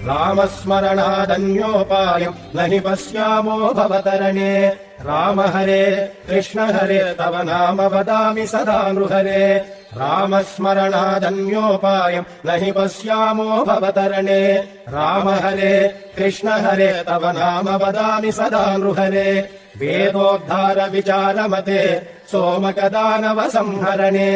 रामस्मरणादन्योपायम् न हि पश्यामो भवतरणे राम हरे कृष्ण हरे तव नाम वदामि सदा नृहरे रामस्मरणादन्योपायम् न हि पश्यामो भवतरणे राम हरे कृष्ण हरे तव नाम वदामि सदा नृहरे वेदोद्धार विचारमते सोमकदानव संहरणे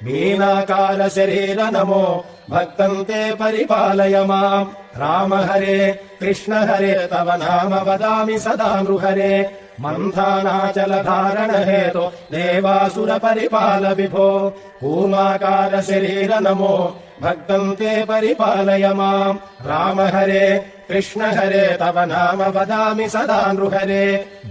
मीनाकार शरीर नमो भक्तम् ते परिपालय माम् राम हरे कृष्ण हरे तव नाम वदामि सदा नृहरे मन्थानाचल धारण हेतो देवासुर परिपाल विभो कूमाकार शरीर नमो भक्तम् ते परिपालय माम् राम हरे कृष्ण हरे तव नाम वदामि सदा नृहरे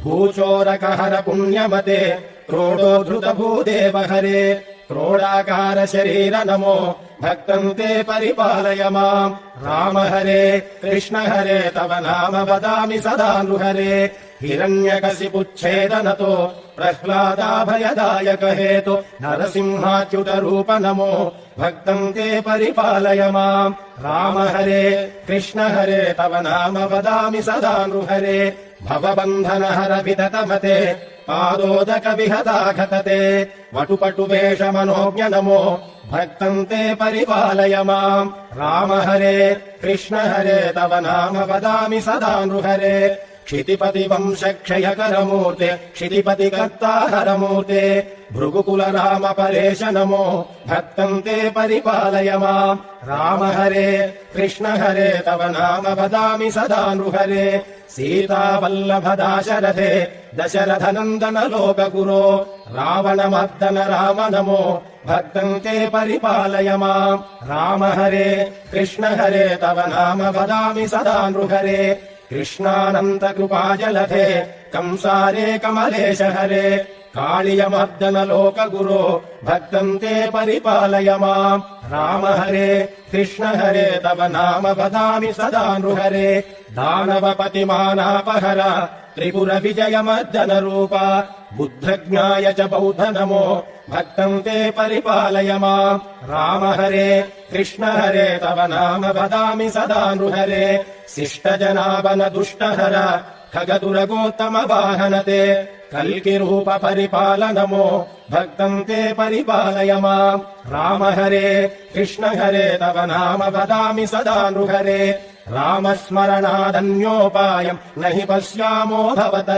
भूचोरकहर पुण्यमते क्रोडोद्धृत भूदेव हरे क्रोडाकार शरीर नमो भक्तम् ते परिपालय माम् राम हरे कृष्ण हरे तव नाम वदामि सदा नृहरे हिरण्यकशिपुच्छेदनतो प्रह्लादाभयदायक हेतो नरसिंहाच्युत रूप नमो भक्तम् ते परिपालय माम् राम हरे कृष्ण हरे तव नाम वदामि सदा नृहरे भवबन्धनहर विततमते पादोदक विहताघतते वटुपटु वेषमनोज्ञ नमो भक्तम् ते परिपालय माम् राम हरे कृष्ण हरे तव नाम वदामि सदा नृहरे क्षितिपति वंश क्षयकरमूर्ते क्षितिपति कर्ताहरमूर्ते भृगुकुल राम परेश नमो भक्तम् ते परिपालय माम् राम हरे कृष्ण हरे तव नाम वदामि सदा नृहरे सीतावल्लभ दाशरथे दशरथ नन्दन लोकगुरो रावणमर्दन राम नमो भक्तम् ते परिपालय माम् राम हरे कृष्ण हरे तव नाम वदामि सदा नृहरे कृष्णानन्त कृपाजलधे कंसारे कमलेश हरे कालियमर्दन लोकगुरो भक्तम् ते परिपालय माम् राम हरे कृष्ण हरे तव नाम वदामि सदा नृहरे दानवपतिमानापहर त्रिपुर विजयमर्दन रूप बुद्धज्ञाय च बौद्ध नमो भक्तम् ते परिपालय माम् राम हरे कृष्ण हरे तव नाम वदामि सदा नृहरे शिष्टजनावन दुष्टहर खगदुरगोत्तम वाहनते कल्कि रूप परिपाल नमो भक्तम् ते परिपालय माम् राम हरे कृष्ण हरे तव नाम वदामि सदा नृहरे रामस्मरणादन्योपायम् न हि पश्यामो भवतरणे